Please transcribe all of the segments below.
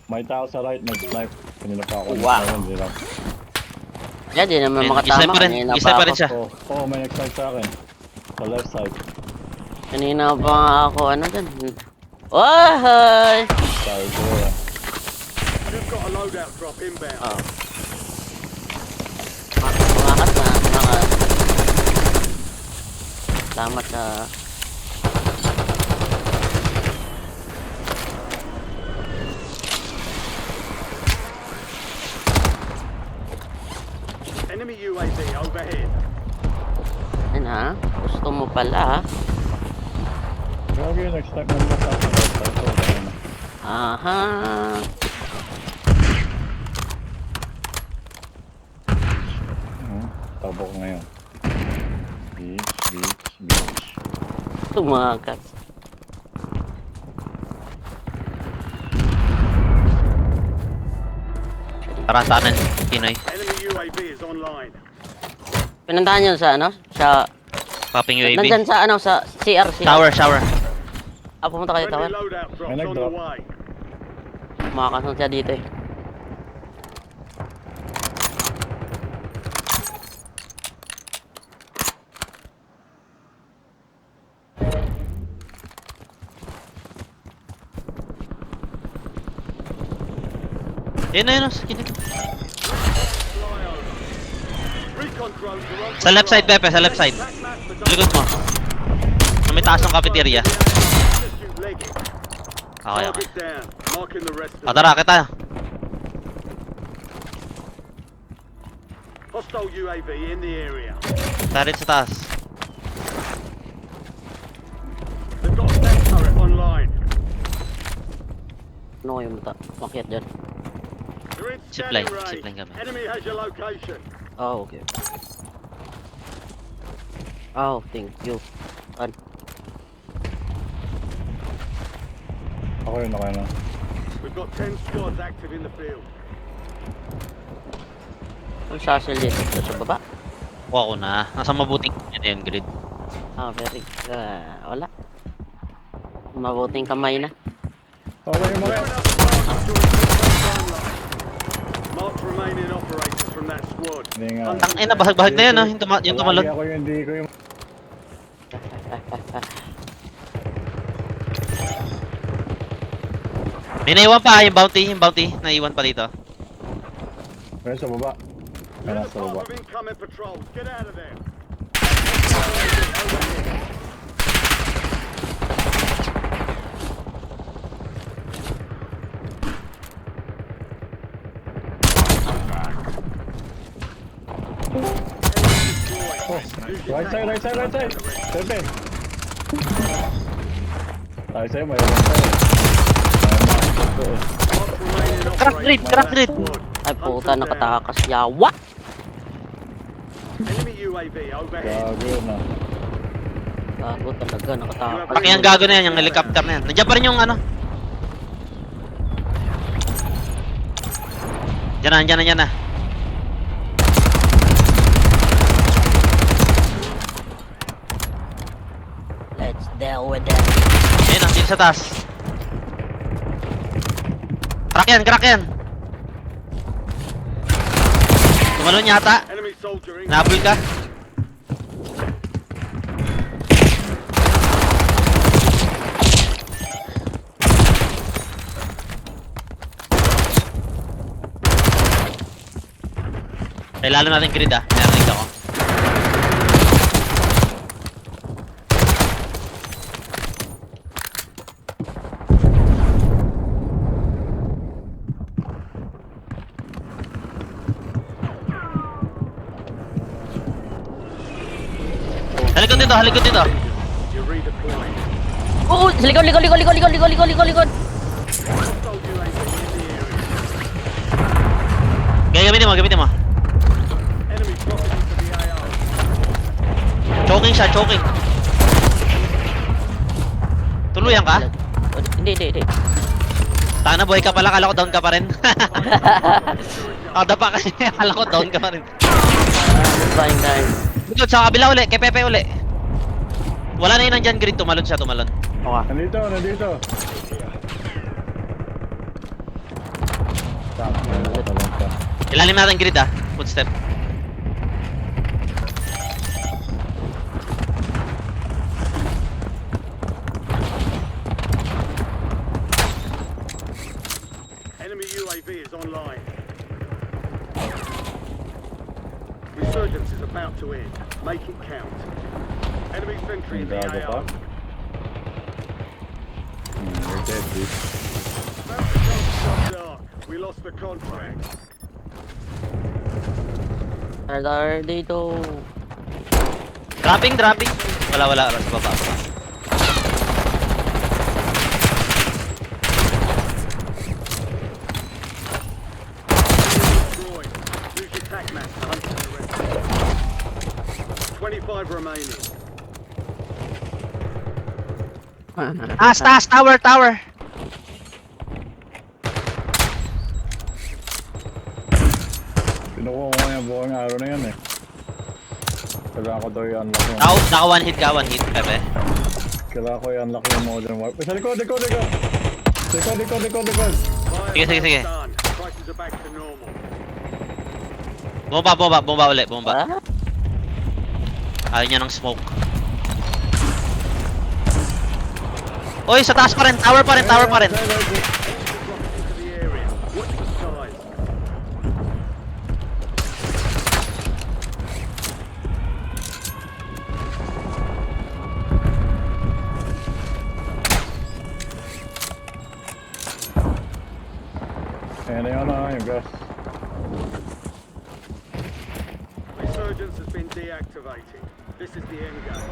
May tao sa right, nag-snipe. Kanina pa ako. Wow. Hindi lang. Yan, di naman Ayun, makatama. isa pa rin. Kanina Isa pa pa rin ako. siya. Oo, may nag-snipe sa akin. Sa left side. Kanina pa nga ako, ano dyan. Oh, hi! Sorry, kuya. You've got a loadout drop inbound. Oh. Umakas na, umakas. Salamat sa... Enemy UAV overhead. Yan ha, gusto mo pala ha. Grabe yung nag-snipe ng mga sa left side. So, ayun na. Aha. Tabo ko ngayon. Beach. Tumakas. Para sa akin, Pinoy. Enemy UAV is online. Pinuntahan yun sa ano? Sa... Popping UAV. Nandyan sa ano? Sa CR. Shower. Ah, pumunta kayo Friendly tower? loadout drops May on the nag-drop. way. Makakasunod siya dito eh. Yun na. Sige. Recon drones are on. Sa left side, Pepe. Sa left side. Likod mo. Sa may taas ng cafeteria. Okay. Target down. Marking the rest of Tara, kita. Hostile UAV in the area. Tarit sa taas. They've got a tank turret online. Ano kayo makiat dyan? You're in Zipline, scanning range. zipline kami. Enemy has your location. Oh, okay. Oh, thank you. An? Ako yun, okay na. We've got 10 squads active in the field. Ang sasil dito. Sa baba? Kuha ko na. Nasa mabuting yun, grid. Ah, very... wala. Mabuting kamay na. Okay yung mga. Fair enough targets to return to the front line. Mark remaining operators from that squad. Hindi nga. Ang ina, bahag na yan, no? Yung tumalon. Palagi ako yung hindi ko yung... May naiwan pa, yung bounty. Naiwan pa dito. Pero sa baba. May You're in the nasa path baba. of incoming patrols. Get out of there. Right side. Pepe. Tayo sa'yo, may right side. Mark remaining Crack operators grid. from that squad. Ay, Hunt puta, them down. nakatakas. Yawa! Enemy UAV overhead. Gago na. Gago talaga, nakatakas. Paki ang gago na yan, yung helicopter na yan. Nandiyan pa rin yung ano. Diyan na. Let's deal with that. Ayun, dito sa taas. Crack yan. Tumalon yata. Enemy soldier in. Nahabol ka. Lalo natin grid narinig ako. Halikot dito. You're redeploying. Oo, sa likod! Hostile UAV in the area. Gamitin mo. Enemy dropping into the AR. Choking siya. Tuluyan ka? Hindi. Tanga na, buhay ka pala, kala ko down ka pa rin. Kada pa kasi, kala ko down ka pa rin. Buying time. Likod sa kabila uli, kay Pepe uli. Wala na yun nandyan, grid, tumalon siya. Okay. Nandito. Talong ka. Ilalim natin grid ah. Footstep. Enemy UAV is online. Resurgence is about to end. Make it count. Enemy sentry in the Gago pa. AO. You're dead, dude. Dark. We lost the contract. Radar dito. Dropping. Wala. Sa baba. Destroyed. Use your tac map to hunt the rest. 25 remaining. Taas, tower. Pinukuha ko nga yung buong araw na yan eh. Kailangan ko daw i-unlock yung... Naka one hit, Pepe. Kailangan ko i-unlock yung modern warfare. Sa likod! Likod! Sige. Done. Prices are back to normal. Bomba ulit. Ah? Ayaw niya ng smoke. Oy, sa taas pa rin. Tower pa rin. Into the area. Watch the size. Ayan na yun yung gas. Resurgence has been deactivated. This is the end game.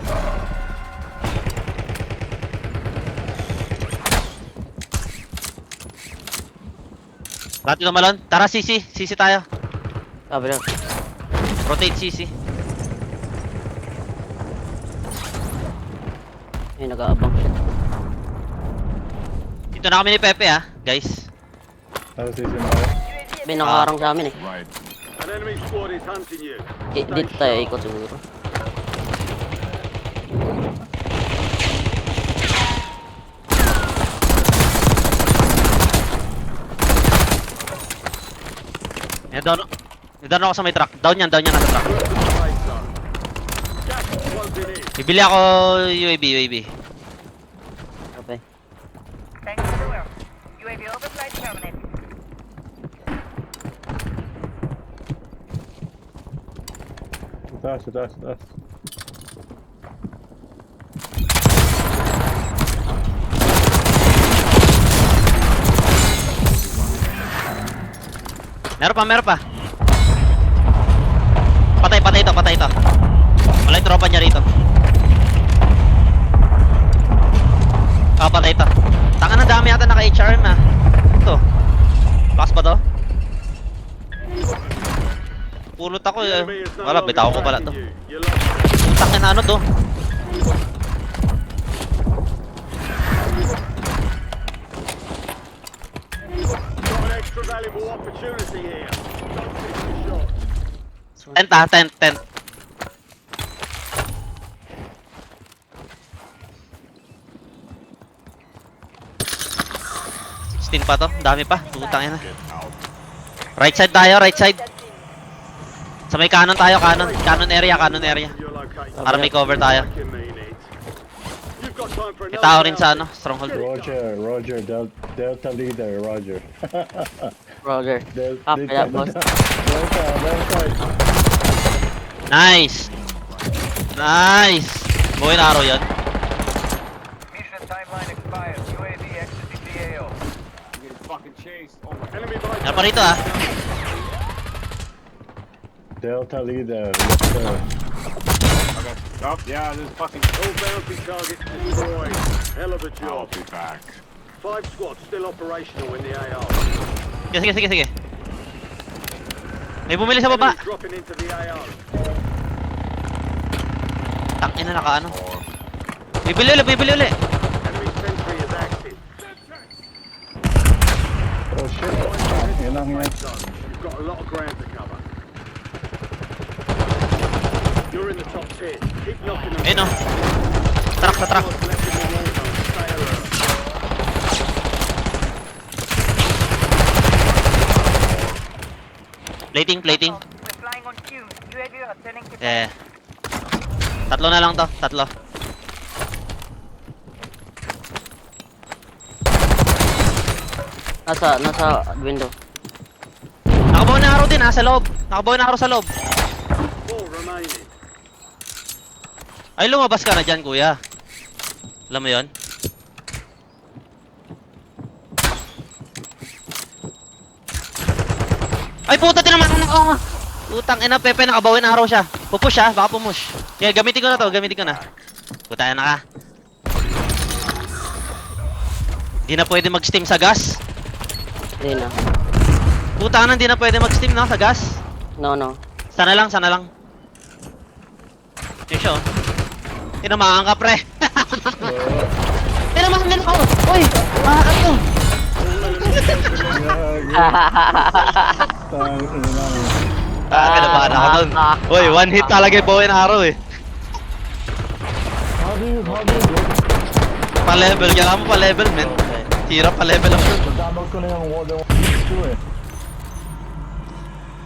Lahat dito malon. Tara, CC tayo. Sabi lang. Rotate CC. Ay, nag-aabang siya. Dito na kami ni Pepe ah, guys. Tapos sisimula. May nakaharang sa amin eh. An enemy squad is hunting you. Dito tayo ikot siguro. Down ako sa may truck. Down yan nasa truck. Work to the safe zone. Gas is closing in. Bibili ako UAV. Okay. Thanks for the work. UAV overflight terminated. Taas. Meron pa. Patay ito. Wala yung tropa niya rito. Patay ito. Taka na dami yata naka-HRM ah. Ito. Lakas pa to? Pulot ako The eh. enemy is no Wala, longer bitaw ko pala to. tracking you. You lost. Putang na ano to? Got an extra valuable opportunity here. Don't miss your shot. Tent. Stin pa to, dami pa. Putang ina. Right side tayo. Sa may cannon tayo, cannon area. Your location. Para may cover tayo. Like a minute. You've got time for May another tao rin sa round. ano, stronghold. Roger, Delta leader, Roger. Roger. Delta, Kaya boss. Delta. Nice! Buhay na araw yan. Mission timeline expired. UAV exiting the AO. Enemy by Meron pa rito ah. Delta leader, yes sir. Oh, yeah, there's fucking. all bounty targets destroyed. Hell of a I'll job. be back. 5 squads still operational in the AO. Sige. May bumili sa baba. Enemies dropping into the AO. Takin na naka ano. Bibili uli. Enemy sentry is active. Oh shit, yun lang yan. You've got a lot of ground to cover. You're in the top 10. Keep knocking them Ayun oh. down. Sa truck. Squads left in the war zone. Stay alert. Plating, plating. We're flying on fumes. UAV returning to Eh. Tatlo na lang to, tatlo. Nasa window. Nakabaw na araw din ha, sa loob. Nakabaw na araw sa loob. 4 remaining. Ay, lumabas ka na dyan, kuya. Alam mo yon? Ay, puta, tinamaan ako. Utang ina, Pepe, nakabawin araw siya. Pupush siya, baka pumush. Kaya gamitin ko na to, gamitin ko na. Puta na ka. Di na pwede mag-steam sa gas. Hindi na. Puta na, di na pwede mag-steam na sa gas. No, no. Sana lang, sana lang. Yung siya, oh. Tinamaan ka, pre. Tinamaan din ako. Uy, makakat to. Tang ina mo. Kinabahan ako dun. Uy, one hit talaga yung bow and arrow eh. How do you do? Pa-level, kaya mo pa-level, men. Hirap pa-level ako. Download ko na yung Modern Warfare 2 eh.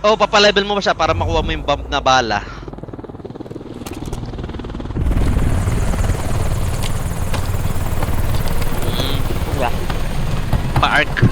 Oh, papa-level mo ba siya para makuha mo yung bump na bala? Yeah. Pa-arc.